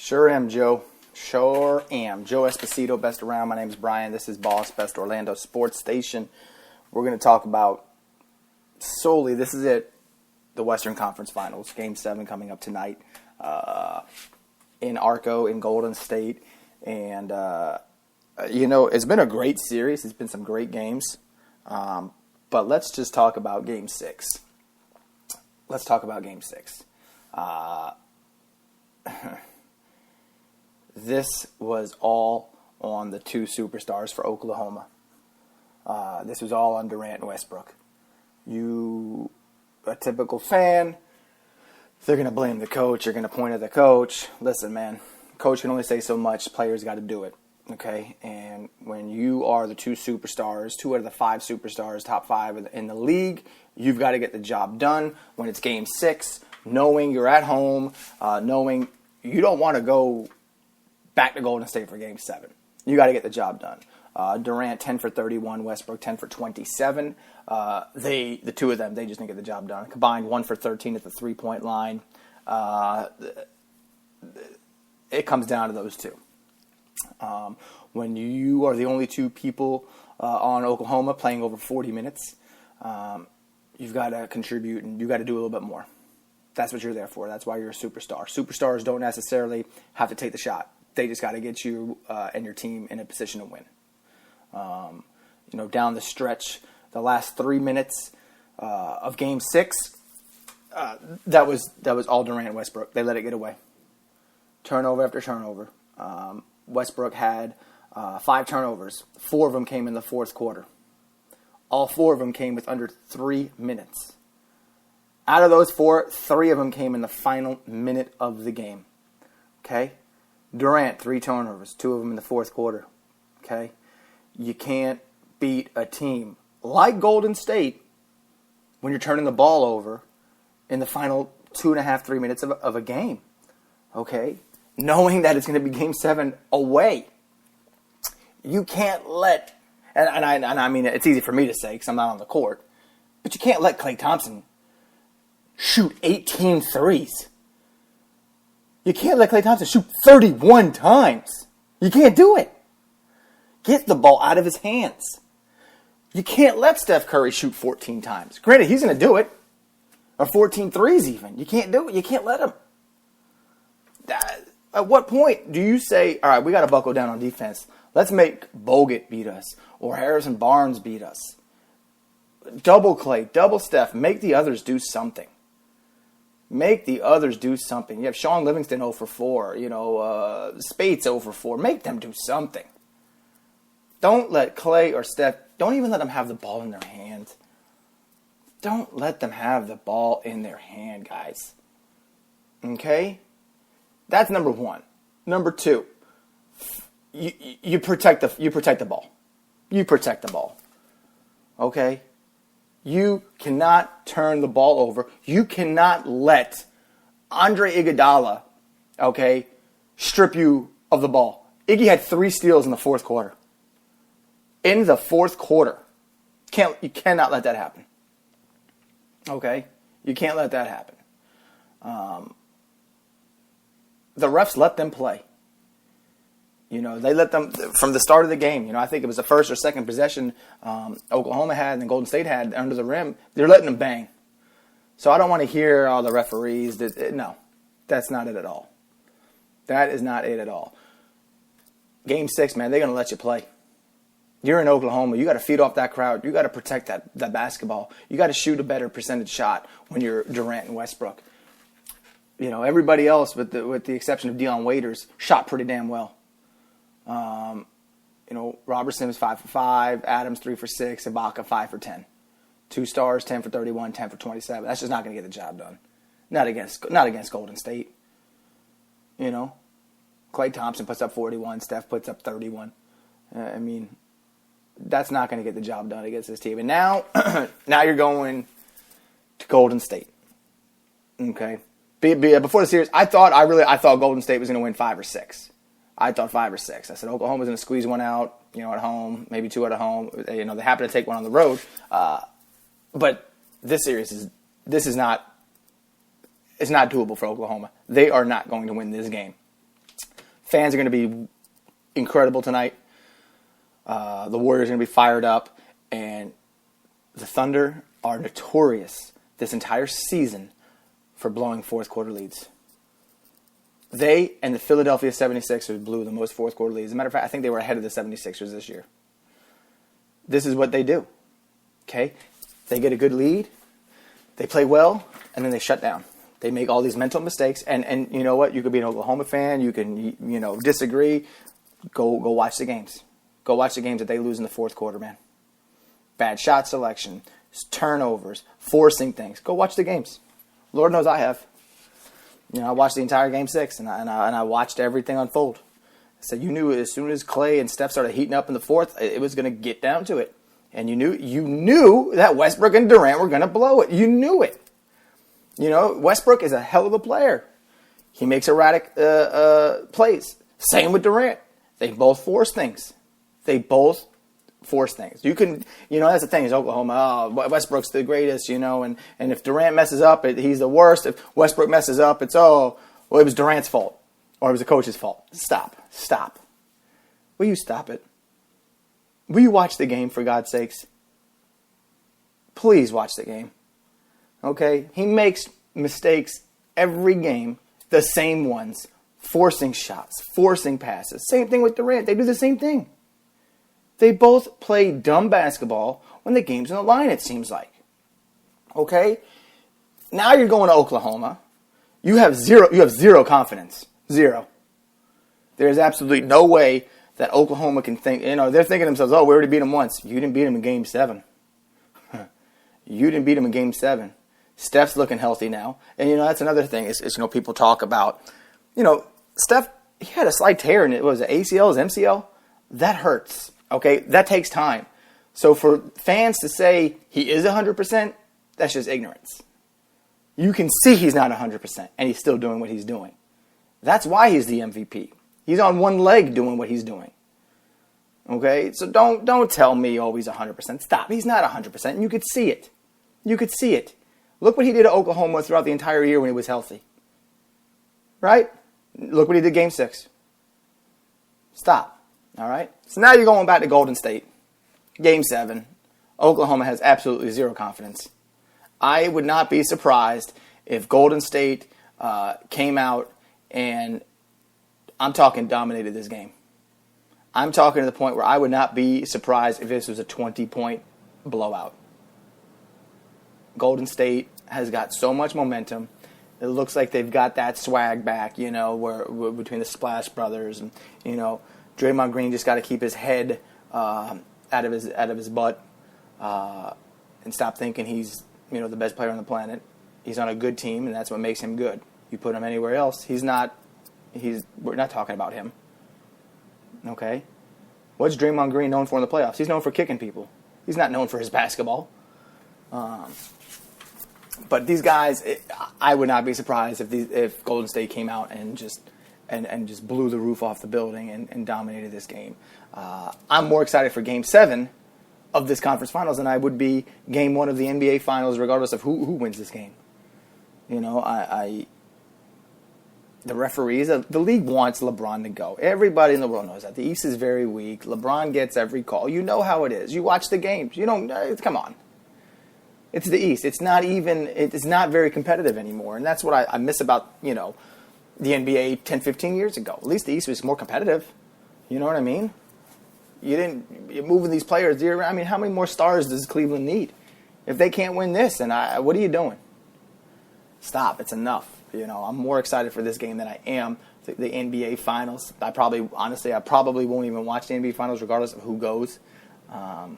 Sure am, Joe. Sure am. Joe Esposito, best around. My name is Brian. This is Boss Best Orlando Sports Station. We're going to talk about solely, this is it, the Western Conference Finals. Game 7 coming up tonight in Arco in Golden State. And, it's been a great series. It's been some great games. But let's just talk about Game 6. Let's talk about Game 6. This was all on the two superstars for Oklahoma. This was all on Durant and Westbrook. You, a typical fan, they're going to blame the coach. You're going to point at the coach. Listen, man, coach can only say so much. Players got to do it, okay? And when you are the two superstars, 2 out of the 5 superstars, top 5 in the league, you've got to get the job done. When it's Game 6, knowing you're at home, knowing you don't want to go back to Golden State for Game 7. You got to get the job done. Durant, 10 for 31. Westbrook, 10 for 27. The two of them, they just didn't get the job done. Combined 1 for 13 at the three-point line. It comes down to those two. When you are the only 2 people on Oklahoma playing over 40 minutes, you've got to contribute and you've got to do a little bit more. That's what you're there for. That's why you're a superstar. Superstars don't necessarily have to take the shot. They just got to get you and your team in a position to win. Down the stretch, the last 3 minutes of Game 6, that was all Durant and Westbrook. They let it get away. Turnover after turnover. Westbrook had 5 turnovers. 4 of them came in the fourth quarter. All 4 of them came with under 3 minutes. Out of those 4, 3 of them came in the final minute of the game. Okay? Durant, 3 turnovers, 2 of them in the fourth quarter. Okay? You can't beat a team like Golden State when you're turning the ball over in the final 2.5, 3 minutes of a game. Okay? Knowing that it's going to be Game 7 away. You can't let, and I mean, it's easy for me to say because I'm not on the court, but you can't let Klay Thompson shoot 18 threes. You can't let Klay Thompson shoot 31 times. You can't do it. Get the ball out of his hands. You can't let Steph Curry shoot 14 times. Granted, he's going to do it. Or 14 threes even. You can't do it. You can't let him. At what point do you say, all right, we got to buckle down on defense. Let's make Bogut beat us. Or Harrison Barnes beat us. Double Klay, double Steph. Make the others do something. Make the others do something. You have Sean Livingston 0 for 4. Spates 0 for 4. Make them do something. Don't let Klay or Steph, don't even let them have the ball in their hand. Don't let them have the ball in their hand, guys. Okay? That's number 1. Number 2, you protect the ball. You protect the ball. Okay? You cannot turn the ball over. You cannot let Andre Iguodala, strip you of the ball. Iggy had 3 steals in the fourth quarter. In the fourth quarter. You cannot let that happen. Okay? You can't let that happen. The refs let them play. They let them, from the start of the game, I think it was the first or second possession Oklahoma had and then Golden State had under the rim. They're letting them bang. So I don't want to hear all the referees. No, that's not it at all. That is not it at all. Game 6, man, they're going to let you play. You're in Oklahoma. You got to feed off that crowd. You got to protect that basketball. You got to shoot a better percentage shot when you're Durant and Westbrook. Everybody else, with the exception of Dion Waiters, shot pretty damn well. Robertson was 5 for 5, Adams 3 for 6, Ibaka 5 for 10. 2 stars, 10 for 31, 10 for 27. That's just not going to get the job done. Not against Golden State. Klay Thompson puts up 41, Steph puts up 31. That's not going to get the job done against this team. And now you're going to Golden State. Okay. Before the series, I thought Golden State was going to win 5 or 6. I thought 5 or 6. I said Oklahoma's going to squeeze one out, at home, maybe 2 at home. They happen to take one on the road. But this series is not doable for Oklahoma. They are not going to win this game. Fans are going to be incredible tonight. The Warriors are going to be fired up. And the Thunder are notorious this entire season for blowing fourth quarter leads. They and the Philadelphia 76ers blew the most fourth quarter leads. As a matter of fact, I think they were ahead of the 76ers this year. This is what they do. Okay? They get a good lead, they play well, and then they shut down. They make all these mental mistakes, and you know what? You could be an Oklahoma fan, you can disagree. Go watch the games. Go watch the games that they lose in the fourth quarter, man. Bad shot selection, turnovers, forcing things. Go watch the games. Lord knows I have. I watched the entire Game 6, and I watched everything unfold. So you knew as soon as Clay and Steph started heating up in the fourth, it was going to get down to it. And you knew that Westbrook and Durant were going to blow it. You knew it. Westbrook is a hell of a player. He makes erratic plays. Same with Durant. They both force things. You can, that's the thing is Oklahoma, Westbrook's the greatest, and if Durant messes up, he's the worst. If Westbrook messes up, it was Durant's fault or it was the coach's fault. Stop. Will you stop it? Will you watch the game, for God's sakes? Please watch the game. Okay? He makes mistakes every game, the same ones, forcing shots, forcing passes. Same thing with Durant. They do the same thing. They both play dumb basketball when the game's on the line, it seems like. Okay? Now you're going to Oklahoma. You have zero confidence. Zero. There's absolutely no way that Oklahoma can think, they're thinking to themselves, we already beat them once. You didn't beat them in Game 7. You didn't beat them in Game 7. Steph's looking healthy now. And, that's another thing is people talk about, Steph, he had a slight tear in it. Was it ACL, his MCL? That hurts. Okay, that takes time. So for fans to say he is 100%, that's just ignorance. You can see he's not 100%, and he's still doing what he's doing. That's why he's the MVP. He's on one leg doing what he's doing. Okay, so don't tell me, he's 100%. Stop. He's not 100%, and you could see it. You could see it. Look what he did to Oklahoma throughout the entire year when he was healthy. Right? Look what he did Game 6. Stop. All right? So now you're going back to Golden State. Game 7. Oklahoma has absolutely zero confidence. I would not be surprised if Golden State came out and, I'm talking, dominated this game. I'm talking to the point where I would not be surprised if this was a 20-point blowout. Golden State has got so much momentum. It looks like they've got that swag back, where between the Splash Brothers and, Draymond Green just got to keep his head out of his butt and stop thinking he's the best player on the planet. He's on a good team, and that's what makes him good. You put him anywhere else, we're not talking about him. Okay, what's Draymond Green known for in the playoffs? He's known for kicking people. He's not known for his basketball. But these guys, I would not be surprised if Golden State came out and just blew the roof off the building and dominated this game. I'm more excited for Game 7 of this conference finals than I would be Game 1 of the NBA finals, regardless of who wins this game. The referees, the league wants LeBron to go. Everybody in the world knows that. The East is very weak. LeBron gets every call. You know how it is. You watch the games. Come on. It's the East. It's not very competitive anymore. And that's what I miss about, the NBA 10, 15 years ago. At least the East was more competitive. You know what I mean? You're moving these players year round. I mean, how many more stars does Cleveland need? If they can't win this, then what are you doing? Stop. It's enough. I'm more excited for this game than I am the NBA Finals. I probably won't even watch the NBA Finals regardless of who goes. I'll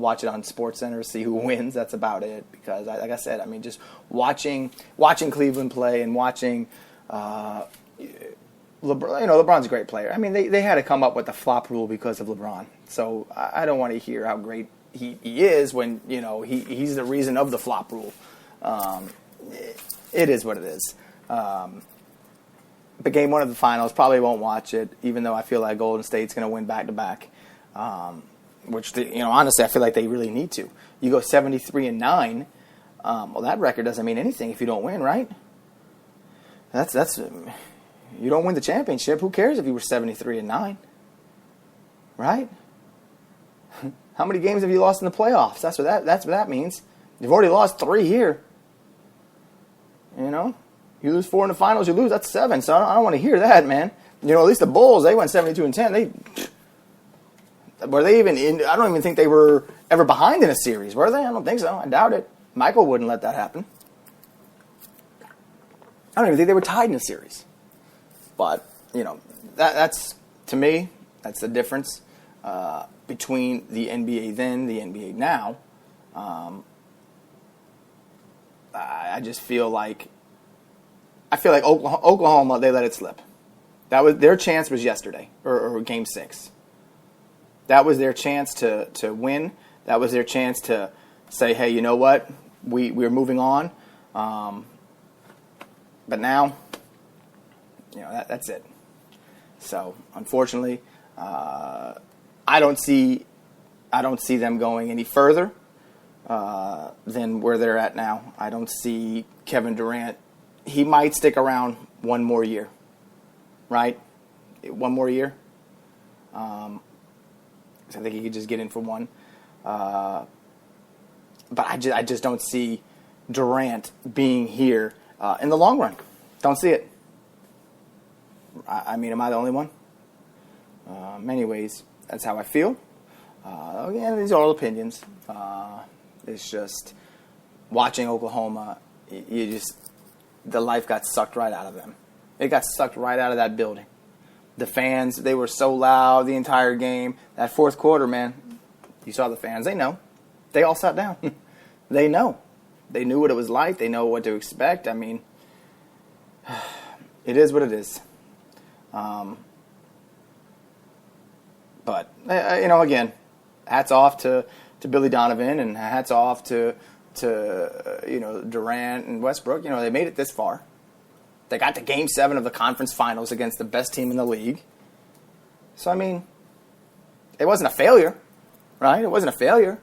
watch it on SportsCenter, see who wins. That's about it. Because, like I said, just watching Cleveland play and watching LeBron. LeBron's a great player. They had to come up with the flop rule because of LeBron. So I don't want to hear how great he is when he's the reason of the flop rule. It is what it is. But Game 1 of the finals, probably won't watch it, even though I feel like Golden State's going to win back-to-back. Which, honestly, I feel like they really need to. You go 73-9, well, that record doesn't mean anything if you don't win, right? That's You don't win the championship. Who cares if you were 73-9? Right? How many games have you lost in the playoffs? That's what that means. You've already lost 3 here. You know? You lose 4 in the finals, you lose. That's 7. So I don't want to hear that, man. You know, at least the Bulls, they went 72-10. Were they even in? I don't even think they were ever behind in a series, were they? I don't think so. I doubt it. Michael wouldn't let that happen. I don't even think they were tied in a series. But, you know, that's, to me, that's the difference between the NBA then, the NBA now. I just feel like Oklahoma, they let it slip. That was their chance was yesterday, or Game 6. That was their chance to win. That was their chance to say, hey, you know what? We're moving on. But now, you know, that's it. So, unfortunately, I don't see them going any further than where they're at now. I don't see Kevin Durant. He might stick around one more year, right? One more year. I think he could just get in for one. But I just don't see Durant being here in the long run. Don't see it. I mean, am I the only one? Anyways, that's how I feel. Again, these are all opinions. It's just watching Oklahoma, the life got sucked right out of them. It got sucked right out of that building. The fans, they were so loud the entire game. That fourth quarter, man, you saw the fans. They know. They all sat down. They know. They knew what it was like. They know what to expect. I mean, it is what it is. But, you know, again, hats off to Billy Donovan and hats off to you know, Durant and Westbrook. You know, they made it this far. They got to Game 7 of the conference finals against the best team in the league. So, I mean, it wasn't a failure, right? It wasn't a failure.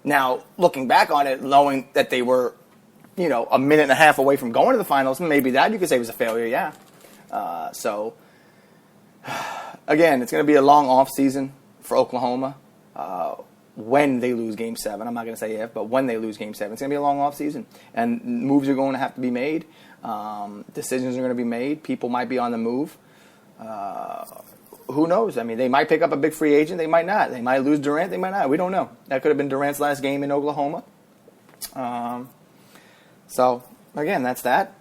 Now, looking back on it, knowing that they were, you know, a minute and a half away from going to the finals, maybe that you could say was a failure, yeah. So, again, it's going to be a long off season for Oklahoma. When they lose Game 7, I'm not going to say if, but when they lose Game 7, it's going to be a long off season, and moves are going to have to be made. Decisions are going to be made. People might be on the move. Who knows? I mean, they might pick up a big free agent. They might not. They might lose Durant. They might not. We don't know. That could have been Durant's last game in Oklahoma. So, again, that's that.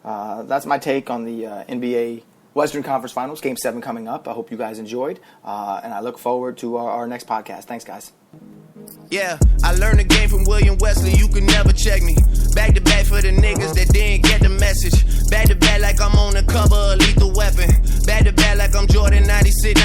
That's my take on the NBA Western Conference Finals, Game 7 coming up. I hope you guys enjoyed, and I look forward to our next podcast. Thanks, guys. Yeah, I learned the game from William Wesley, you can never check me. Back to back for the niggas that didn't get the message. Back to back like I'm on the cover of Lethal Weapon. Back to back like I'm Jordan 96,